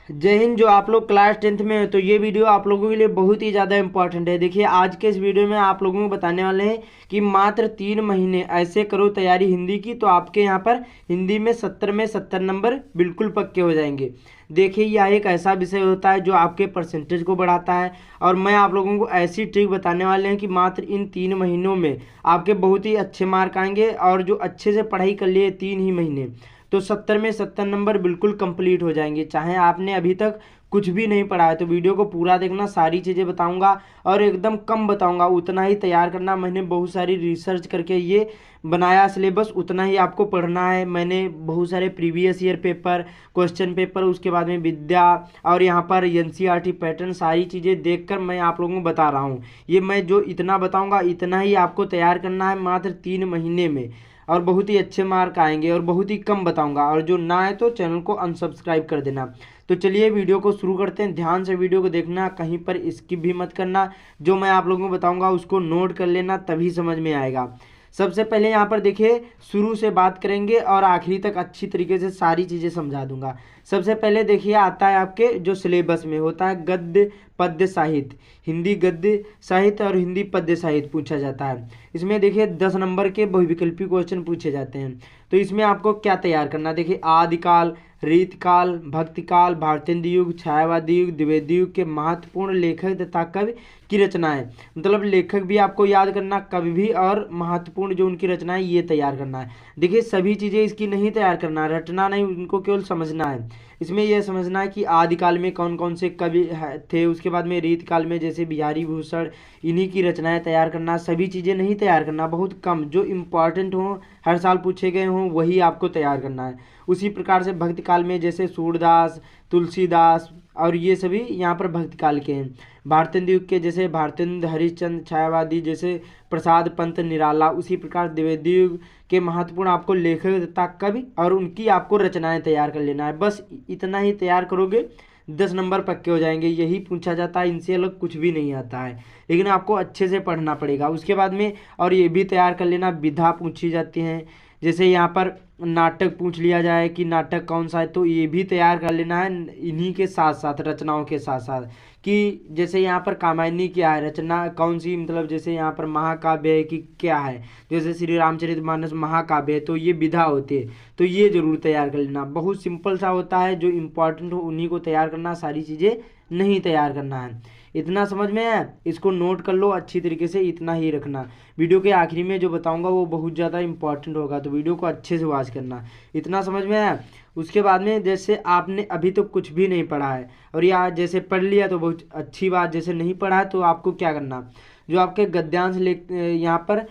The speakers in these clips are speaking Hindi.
जय हिंद। जो आप लोग क्लास 10th में हो तो ये वीडियो आप लोगों के लिए बहुत ही ज़्यादा इंपॉर्टेंट है। देखिए आज के इस वीडियो में आप लोगों को बताने वाले हैं कि मात्र 3 महीने ऐसे करो तैयारी हिंदी की, तो आपके यहाँ पर हिंदी में 70 में 70 नंबर बिल्कुल पक्के हो जाएंगे। देखिए यह एक ऐसा विषय होता है जो आपके परसेंटेज को बढ़ाता है, और मैं आप लोगों को ऐसी ट्रिक बताने वाले हैं कि मात्र इन 3 महीनों में आपके बहुत ही अच्छे मार्क आएंगे। और जो अच्छे से पढ़ाई कर लिए 3 ही महीने, तो 70 में 70 नंबर बिल्कुल कंप्लीट हो जाएंगे। चाहे आपने अभी तक कुछ भी नहीं पढ़ा है तो वीडियो को पूरा देखना, सारी चीज़ें बताऊंगा और एकदम कम बताऊंगा, उतना ही तैयार करना। मैंने बहुत सारी रिसर्च करके ये बनाया सिलेबस, उतना ही आपको पढ़ना है। मैंने बहुत सारे previous year paper, question paper, उसके बाद में विद्या और यहाँ पर एनसीईआरटी पैटर्न, सारी चीज़ें देखकर मैं आप लोगों को बता रहा हूँ। ये मैं जो इतना बताऊँगा इतना ही आपको तैयार करना है मात्र 3 महीने में, और बहुत ही अच्छे मार्क आएंगे और बहुत ही कम बताऊंगा। और जो ना है तो चैनल को अनसब्सक्राइब कर देना। तो चलिए वीडियो को शुरू करते हैं। ध्यान से वीडियो को देखना, कहीं पर स्किप भी मत करना। जो मैं आप लोगों को बताऊंगा उसको नोट कर लेना, तभी समझ में आएगा। सबसे पहले यहाँ पर देखिए, शुरू से बात करेंगे और आखिरी तक अच्छी तरीके से सारी चीज़ें समझा दूंगा। सबसे पहले देखिए आता है आपके जो सिलेबस में होता है गद्य पद्य साहित्य। हिंदी गद्य साहित्य और हिंदी पद्य साहित्य पूछा जाता है। इसमें देखिए 10 नंबर के बहुविकल्पी क्वेश्चन पूछे जाते हैं। तो इसमें आपको क्या तैयार करना, देखिए आदिकाल, रीतकाल, भक्तिकाल, भारतेंदु युग, छायावादी युग, द्विवेदी युग के महत्वपूर्ण लेखक तथा कवि की रचनाएं। मतलब लेखक भी आपको याद करना, कवि भी, और महत्वपूर्ण जो उनकी रचनाएं ये तैयार करना है। देखिए सभी चीज़ें इसकी नहीं तैयार करना, रटना नहीं, उनको केवल समझना है। इसमें यह समझना है कि आदिकाल में कौन कौन से कवि थे, उसके बाद में रीतकाल में जैसे बिहारी भूषण, इन्हीं की रचनाएं तैयार करना। सभी चीज़ें नहीं तैयार करना, बहुत कम जो इम्पॉर्टेंट हों, हर साल पूछे गए हों, वही आपको तैयार करना है। उसी प्रकार से भक्ति काल में जैसे सूरदास, तुलसीदास और ये सभी यहाँ पर भक्ति काल के हैं। भारतेंदु युग के जैसे भारतेंदु, हरिश्चंद्र, छायावादी जैसे प्रसाद पंत निराला। उसी प्रकार द्विवेदी युग के महत्वपूर्ण आपको लेखक तथा कवि और उनकी आपको रचनाएं तैयार कर लेना है। बस इतना ही तैयार करोगे 10 नंबर पक्के हो जाएंगे। यही पूछा जाता है, इनसे अलग कुछ भी नहीं आता है, लेकिन आपको अच्छे से पढ़ना पड़ेगा। उसके बाद में और ये भी तैयार कर लेना, विधा पूछी जाती हैं। जैसे यहाँ पर नाटक पूछ लिया जाए कि नाटक कौन सा है, तो ये भी तैयार कर लेना है इन्हीं के साथ साथ, रचनाओं के साथ साथ। कि जैसे यहाँ पर कामायनी क्या है, रचना कौन सी, मतलब जैसे यहाँ पर महाकाव्य है कि क्या है, जैसे श्री रामचरितमानस महाकाव्य है, तो ये विधा होती है। तो ये जरूर तैयार कर लेना, बहुत सिंपल सा होता है। जो इम्पोर्टेंट हो उन्हीं को तैयार करना, सारी चीज़ें नहीं तैयार करना है। इतना समझ में है, इसको नोट कर लो अच्छी तरीके से, इतना ही रखना। वीडियो के आखिरी में जो बताऊंगा वो बहुत ज़्यादा इंपॉर्टेंट होगा, तो वीडियो को अच्छे से वॉच करना। इतना समझ में आया। उसके बाद में जैसे आपने अभी तो कुछ भी नहीं पढ़ा है, और या जैसे पढ़ लिया तो बहुत अच्छी बात, जैसे नहीं पढ़ा है तो आपको क्या करना, जो आपके गद्यांश यहाँ पर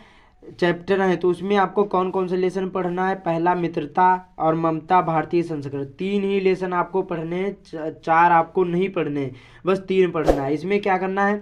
चैप्टर है तो उसमें आपको कौन कौन से लेसन पढ़ना है। पहला मित्रता और ममता, भारतीय संस्कृत, 3 ही लेसन आपको पढ़ने हैं, 4 आपको नहीं पढ़ने हैं, बस 3 पढ़ना है। इसमें क्या करना है,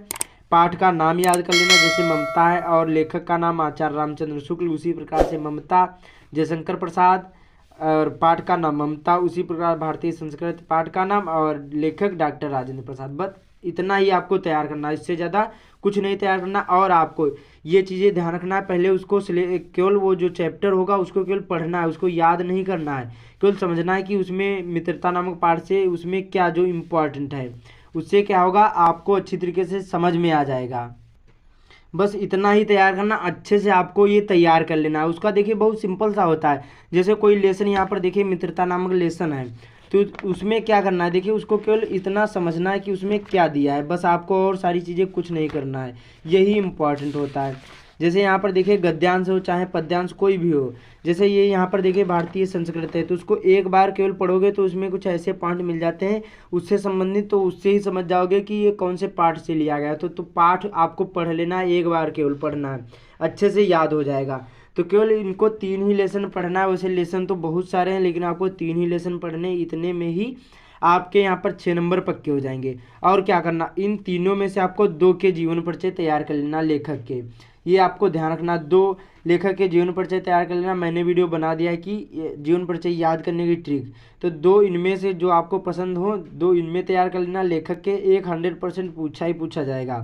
पाठ का नाम याद कर लेना, जैसे ममता है और लेखक का नाम आचार्य रामचंद्र शुक्ल, उसी प्रकार से ममता जयशंकर प्रसाद, और पाठ का नाम ममता, उसी प्रकार भारतीय संस्कृत पाठ का नाम, और लेखक डॉक्टर राजेंद्र प्रसाद। बस इतना ही आपको तैयार करना है, इससे ज़्यादा कुछ नहीं तैयार करना। और आपको ये चीज़ें ध्यान रखना है, पहले उसको केवल वो जो चैप्टर होगा उसको केवल पढ़ना है, उसको याद नहीं करना है। केवल समझना है कि उसमें मित्रता नामक पाठ से उसमें क्या जो इम्पोर्टेंट है, उससे क्या होगा आपको अच्छी तरीके से समझ में आ जाएगा। बस इतना ही तैयार करना, अच्छे से आपको ये तैयार कर लेना है। उसका देखिए बहुत सिंपल सा होता है। जैसे कोई लेसन यहाँ पर देखिए मित्रता नामक लेसन है, तो उसमें क्या करना है, देखिए उसको केवल इतना समझना है कि उसमें क्या दिया है, बस आपको और सारी चीज़ें कुछ नहीं करना है, यही इम्पॉर्टेंट होता है। जैसे यहाँ पर देखिए गद्यांश हो चाहे पद्यांश कोई भी हो, जैसे ये यहाँ पर देखिए भारतीय संस्कृत है, तो उसको एक बार केवल पढ़ोगे तो उसमें कुछ ऐसे पॉइंट मिल जाते हैं उससे संबंधित, तो उससे ही समझ जाओगे कि ये कौन से पाठ से लिया गया है। तो पाठ आपको पढ़ लेना है, एक बार केवल पढ़ना है, अच्छे से याद हो जाएगा। तो केवल इनको 3 ही लेसन पढ़ना है। वैसे लेसन तो बहुत सारे हैं, लेकिन आपको 3 ही लेसन पढ़ने, इतने में ही आपके यहाँ पर 6 नंबर पक्के हो जाएंगे। और क्या करना, इन तीनों में से आपको 2 के जीवन परिचय तैयार कर लेना, लेखक के। ये आपको ध्यान रखना, 2 लेखक के जीवन परिचय तैयार कर लेना। मैंने वीडियो बना दिया है कि जीवन परिचय याद करने की ट्रिक, तो 2 इनमें से जो आपको पसंद हो 2 इनमें तैयार कर लेना लेखक के। एक 100% पूछा ही पूछा जाएगा।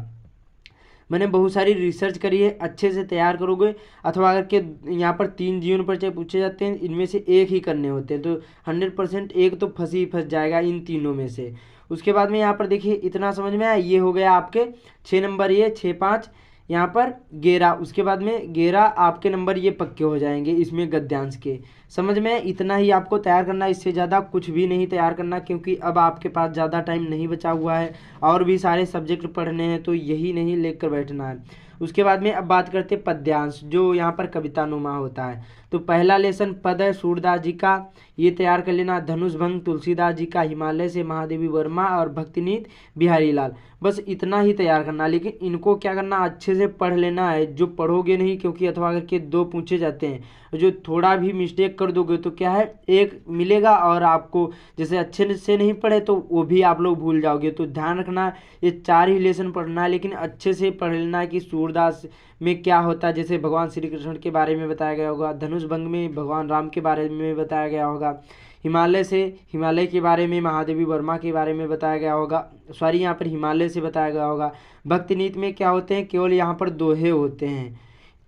मैंने बहुत सारी रिसर्च करी है, अच्छे से तैयार करोगे। अथवा अगर के यहाँ पर 3 जीवन परिचय पूछे जाते हैं, इनमें से एक ही करने होते हैं, तो 100% एक तो फंस जाएगा इन तीनों में से। उसके बाद में यहाँ पर देखिए, इतना समझ में आया, ये हो गया आपके 6 नंबर, ये 6 5 यहाँ पर 11। उसके बाद में 11 आपके नंबर ये पक्के हो जाएंगे इसमें गद्यांश के। समझ में, इतना ही आपको तैयार करना, इससे ज़्यादा कुछ भी नहीं तैयार करना, क्योंकि अब आपके पास ज़्यादा टाइम नहीं बचा हुआ है और भी सारे सब्जेक्ट पढ़ने हैं, तो यही नहीं लेकर बैठना है। उसके बाद में अब बात करते हैं पद्यांश, जो यहाँ पर कवितानुमा होता है। तो पहला लेसन पद है सूरदास जी का, ये तैयार कर लेना। धनुष भंग तुलसीदास जी का, हिमालय से महादेवी वर्मा, और भक्तिनीत बिहारी लाल। बस इतना ही तैयार करना, लेकिन इनको क्या करना, अच्छे से पढ़ लेना है। जो पढ़ोगे नहीं, क्योंकि अथवा करके 2 पूछे जाते हैं, जो थोड़ा भी मिस्टेक कर दोगे तो क्या है, 1 मिलेगा, और आपको जैसे अच्छे से नहीं पढ़े तो वो भी आप लोग भूल जाओगे। तो ध्यान रखना, ये 4 ही लेसन पढ़ना है, लेकिन अच्छे से पढ़ लेना है कि सूरदास में क्या होता है। जैसे भगवान श्री कृष्ण के बारे में बताया गया होगा, धनुष भंग में भगवान राम के बारे में बताया गया होगा, हिमालय के बारे में महादेवी वर्मा के बारे में बताया गया होगा, सॉरी यहाँ पर हिमालय से बताया गया होगा। भक्तिनीत में क्या होते हैं, केवल यहाँ पर दोहे होते हैं,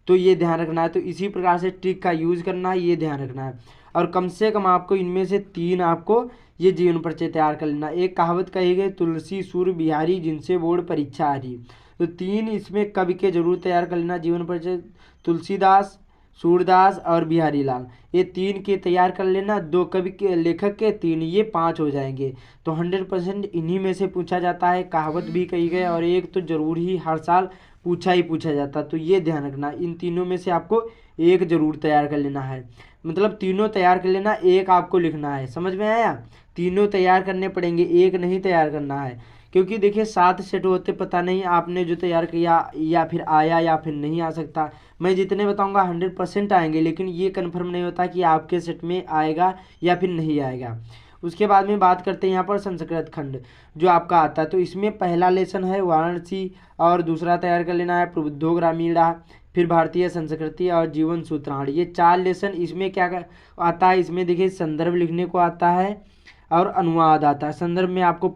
तो ये ध्यान रखना है। तो इसी प्रकार से ट्रिक का यूज़ करना है, ये ध्यान रखना है। और कम से कम आपको इनमें से 3 आपको ये जीवन परिचय तैयार कर लेना। एक कहावत कही गई, तुलसी सूर बिहारी जिनसे बोर्ड परीक्षा आ रही, तो 3 इसमें कवि के जरूर तैयार कर लेना जीवन परिचय। तुलसीदास, सूरदास और बिहारी लाल, ये 3 के तैयार कर लेना। 2 कवि के, लेखक के 3, ये 5 हो जाएंगे। तो 100% इन्हीं में से पूछा जाता है। कहावत भी कही गई, और एक तो जरूर ही हर साल पूछा जाता। तो ये ध्यान रखना, इन तीनों में से आपको एक जरूर तैयार कर लेना है। मतलब तीनों तैयार कर लेना, एक आपको लिखना है। समझ में आया, तीनों तैयार करने पड़ेंगे, एक नहीं तैयार करना है। क्योंकि देखिए 7 सेट होते, पता नहीं आपने जो तैयार किया या फिर आया या फिर नहीं आ सकता। मैं जितने बताऊंगा 100% आएंगे, लेकिन ये कन्फर्म नहीं होता कि आपके सेट में आएगा या फिर नहीं आएगा। उसके बाद में बात करते हैं यहाँ पर संस्कृत खंड जो आपका आता है। तो इसमें पहला लेसन है वाराणसी, और दूसरा तैयार कर लेना है प्रबुद्धो ग्रामीणा, फिर भारतीय संस्कृति और जीवन सूत्राण। ये 4 लेसन इसमें क्या आता है, इसमें देखिए संदर्भ लिखने को आता है और अनुवाद आता है। संदर्भ में आपको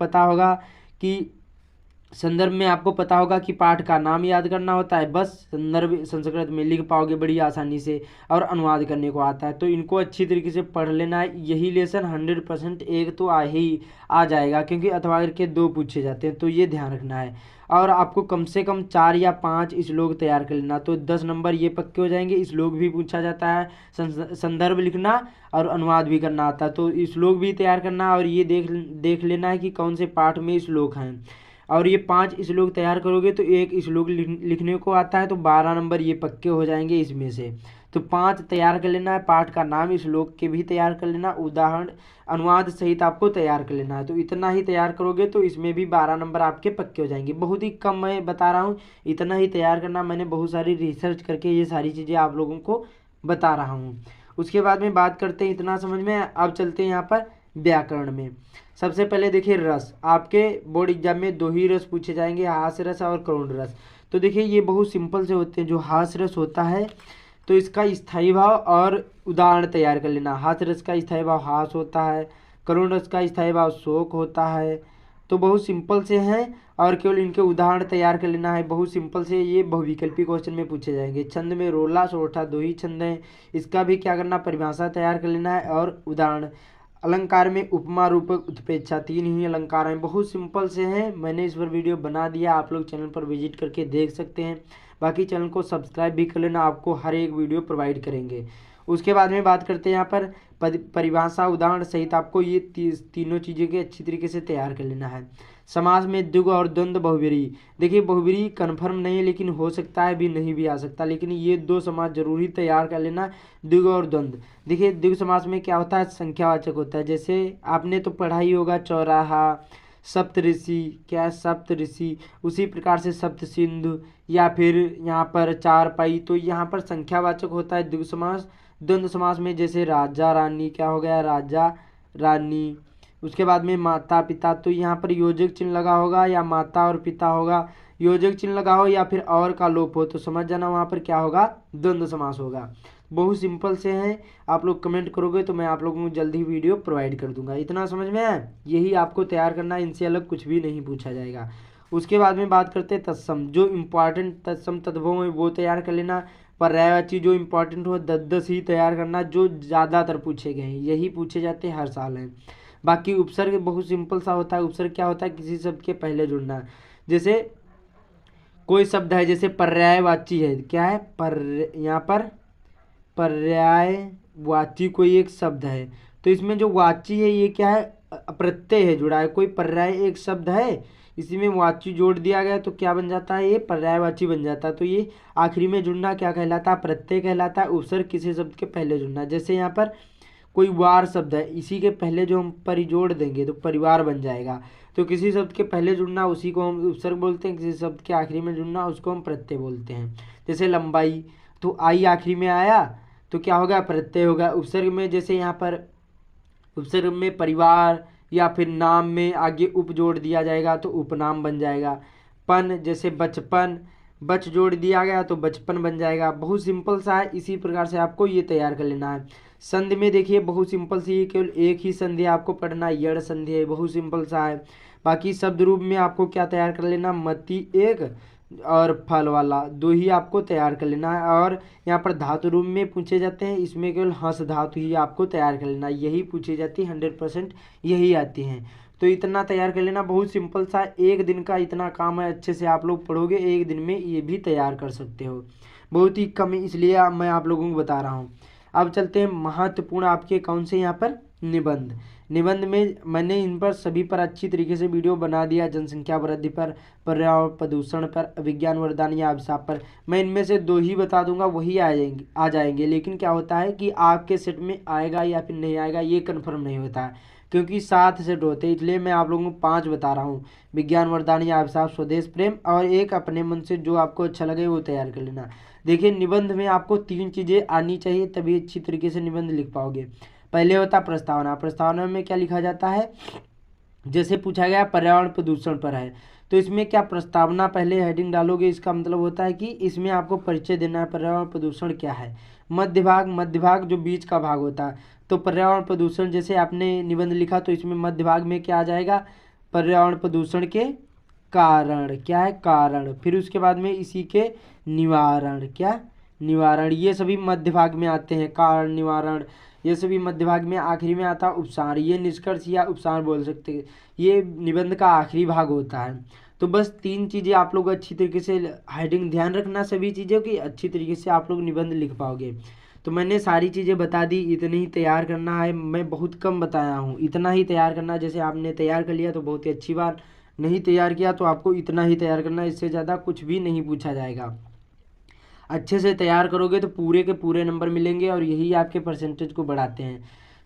पता होगा कि पाठ का नाम याद करना होता है, बस संदर्भ संस्कृत में लिख पाओगे बड़ी आसानी से, और अनुवाद करने को आता है। तो इनको अच्छी तरीके से पढ़ लेना है। यही लेसन 100% एक तो आ जाएगा, क्योंकि अथवा के 2 पूछे जाते हैं, तो ये ध्यान रखना है। और आपको कम से कम 4 या 5 श्लोक तैयार कर लेना, तो 10 नंबर ये पक्के हो जाएंगे। श्लोक भी पूछा जाता है, संदर्भ लिखना और अनुवाद भी करना आता है, तो श्लोक भी तैयार करना, और ये देख लेना है कि कौन से पाठ में श्लोक हैं। और ये 5 श्लोक तैयार करोगे तो 1 श्लोक लिखने को आता है, तो 12 नंबर ये पक्के हो जाएंगे इसमें से। तो 5 तैयार कर लेना है, पाठ का नाम श्लोक के भी तैयार कर लेना, उदाहरण अनुवाद सहित आपको तैयार कर लेना है। तो इतना ही तैयार करोगे तो इसमें भी 12 नंबर आपके पक्के हो जाएंगे। बहुत ही कम मैं बता रहा हूँ, इतना ही तैयार करना। मैंने बहुत सारी रिसर्च करके ये सारी चीज़ें आप लोगों को बता रहा हूँ। उसके बाद में बात करते हैं, इतना समझ में। अब चलते हैं यहाँ पर व्याकरण में। सबसे पहले देखिए रस, आपके बोर्ड एग्जाम में 2 ही रस पूछे जाएंगे, हास्य रस और करुण रस। तो देखिए ये बहुत सिंपल से होते हैं। जो हास्य रस होता है तो इसका स्थायी भाव और उदाहरण तैयार कर लेना। हास्य रस का स्थायी भाव हास होता है, करुण रस का स्थायी भाव शोक होता है। तो बहुत सिंपल से हैं, और केवल इनके उदाहरण तैयार कर लेना है। बहुत सिंपल से ये बहुविकल्पी क्वेश्चन में पूछे जाएंगे। छंद में रोला सोरठा 2 ही छंद हैं, इसका भी क्या करना, परिभाषा तैयार कर लेना है और उदाहरण। अलंकार में उपमा रूपक उत्प्रेक्षा 3 ही अलंकार हैं, बहुत सिंपल से हैं। मैंने इस पर वीडियो बना दिया, आप लोग चैनल पर विजिट करके देख सकते हैं। बाकी चैनल को सब्सक्राइब भी कर लेना, आपको हर एक वीडियो प्रोवाइड करेंगे। उसके बाद में बात करते हैं यहाँ पर परिभाषा उदाहरण सहित आपको ये तीनों चीज़ें के अच्छी तरीके से तैयार कर लेना है। समास में द्विगु और द्वंद्व बहुब्रीहि, देखिए बहुब्रीहि कन्फर्म नहीं है, लेकिन हो सकता है भी नहीं भी आ सकता, लेकिन ये 2 समास जरूरी तैयार कर लेना, द्विगु और द्वंद्व। देखिए द्विगु समास में क्या होता है, संख्यावाचक होता है। जैसे आपने तो पढ़ा ही होगा चौराहा, सप्तऋषि, क्या सप्तऋषि, उसी प्रकार से सप्त सिंधु, या फिर यहाँ पर चारपाई। तो यहाँ पर संख्यावाचक होता है द्विगु समास। द्वंद्व समास में जैसे राजा रानी, क्या हो गया, राजा रानी। उसके बाद में माता पिता, तो यहाँ पर योजक चिन्ह लगा होगा या माता और पिता होगा, योजक चिन्ह लगा हो या फिर और का लोप हो, तो समझ जाना वहाँ पर क्या होगा, द्वंद्व समास होगा। बहुत सिंपल से हैं, आप लोग कमेंट करोगे तो मैं आप लोगों को जल्दी वीडियो प्रोवाइड कर दूंगा। इतना समझ में आया, यही आपको तैयार करना है, इनसे अलग कुछ भी नहीं पूछा जाएगा। उसके बाद में बात करते हैं तत्सम, जो इम्पॉर्टेंट तत्सम तद्भव है वो तैयार कर लेना। पर्यायवाची जो इम्पोर्टेंट हो 10-10 ही तैयार करना, जो ज़्यादातर पूछे गए हैं, यही पूछे जाते हैं हर साल हैं। बाकी उपसर्ग बहुत सिंपल सा होता है। उपसर्ग क्या होता है, किसी शब्द के पहले जुड़ना। जैसे कोई शब्द है, जैसे पर्यायवाची है, क्या है यहाँ पर पर्यायवाची कोई एक शब्द है, तो इसमें जो वाची है ये क्या है, प्रत्यय है जुड़ा है। कोई पर्याय एक शब्द है, इसी में वाची जोड़ दिया गया तो क्या बन जाता है, ये पर्यायवाची बन जाता है। तो ये आखिरी में जुड़ना क्या कहलाता है, प्रत्यय कहलाता है। उपसर्ग किसी शब्द के पहले जुड़ना। जैसे यहाँ पर कोई वार शब्द है, इसी के पहले जो हम परि जोड़ देंगे तो परिवार बन जाएगा। तो किसी शब्द के पहले जुड़ना उसी को हम उपसर्ग बोलते हैं, किसी शब्द के आखिरी में जुड़ना उसको हम प्रत्यय बोलते हैं। जैसे लंबाई, तो आई आखिरी में आया तो क्या होगा, प्रत्यय होगा। उपसर्ग में जैसे यहाँ पर उपसर्ग में परिवार या फिर नाम में आगे उप जोड़ दिया जाएगा तो उपनाम बन जाएगा। पन, जैसे बचपन, बच जोड़ दिया गया तो बचपन बन जाएगा। बहुत सिंपल सा है, इसी प्रकार से आपको ये तैयार कर लेना है। संधि में देखिए बहुत सिंपल सी, केवल एक ही संधि आपको पढ़ना, यड़ संधि है, बहुत सिंपल सा है। बाकी शब्द रूप में आपको क्या तैयार कर लेना, मति एक और फल वाला दो ही आपको तैयार कर लेना है। और यहाँ पर धातु रूप में पूछे जाते हैं, इसमें केवल हंस धातु ही आपको तैयार कर लेना, यही पूछी जाती है, 100% यही आती हैं। तो इतना तैयार कर लेना, बहुत सिंपल सा, एक दिन का इतना काम है। अच्छे से आप लोग पढ़ोगे एक दिन में ये भी तैयार कर सकते हो, बहुत ही कम, इसलिए मैं आप लोगों को बता रहा हूँ। अब चलते हैं महत्वपूर्ण आपके कौन से यहाँ पर निबंध। निबंध में मैंने इन पर सभी पर अच्छी तरीके से वीडियो बना दिया, जनसंख्या वृद्धि पर, पर्यावरण प्रदूषण पर, विज्ञान वरदान या अभिशाप पर। मैं इनमें से 2 ही बता दूंगा, वही आ जाएंगे। लेकिन क्या होता है कि आपके सेट में आएगा या फिर नहीं आएगा ये कन्फर्म नहीं होता है, क्योंकि 7 सेट होते हैं, इसलिए मैं आप लोगों को 5 बता रहा हूँ। विज्ञान वरदान या अभिशाप, स्वदेश प्रेम, और एक अपने मन से जो आपको अच्छा लगे वो तैयार कर लेना। देखिए निबंध में आपको 3 चीज़ें आनी चाहिए, तभी अच्छी तरीके से निबंध लिख पाओगे। पहले होता प्रस्तावना। प्रस्तावना में क्या लिखा जाता है, जैसे पूछा गया पर्यावरण प्रदूषण पर है तो इसमें क्या प्रस्तावना पहले हेडिंग डालोगे, इसका मतलब होता है कि इसमें आपको परिचय देना है पर्यावरण प्रदूषण क्या है। मध्य भाग जो बीच का भाग होता है, तो पर्यावरण प्रदूषण जैसे आपने निबंध लिखा तो इसमें मध्य भाग में क्या आ जाएगा, पर्यावरण प्रदूषण के कारण, क्या है कारण, फिर उसके बाद में इसी के निवारण, क्या निवारण, ये सभी मध्य भाग में आते हैं। कारण, निवारण, ये सभी मध्य भाग में। आखिरी में आता है उपसार, ये निष्कर्ष या उपसार बोल सकते हैं, ये निबंध का आखिरी भाग होता है। तो बस 3 चीज़ें आप लोग अच्छी तरीके से हेडिंग ध्यान रखना, सभी चीज़ों की अच्छी तरीके से आप लोग निबंध लिख पाओगे। तो मैंने सारी चीज़ें बता दी, इतनी ही तैयार करना है, मैं बहुत कम बताया हूँ, इतना ही तैयार करना। जैसे आपने तैयार कर लिया तो बहुत ही अच्छी बात, नहीं तैयार किया तो आपको इतना ही तैयार करना, इससे ज़्यादा कुछ भी नहीं पूछा जाएगा। अच्छे से तैयार करोगे तो पूरे के पूरे नंबर मिलेंगे और यही आपके परसेंटेज को बढ़ाते हैं।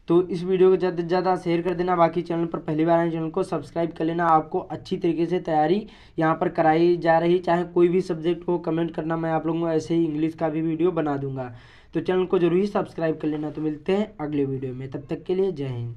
तो इस वीडियो को ज़्यादा से ज़्यादा शेयर कर देना। बाकी चैनल पर पहली बार आए चैनल को सब्सक्राइब कर लेना। आपको अच्छी तरीके से तैयारी यहाँ पर कराई जा रही, चाहे कोई भी सब्जेक्ट हो, कमेंट करना, मैं आप लोगों को ऐसे ही इंग्लिश का भी वीडियो बना दूंगा। तो चैनल को जरूर ही सब्सक्राइब कर लेना। तो मिलते हैं अगले वीडियो में, तब तक के लिए जय हिंद।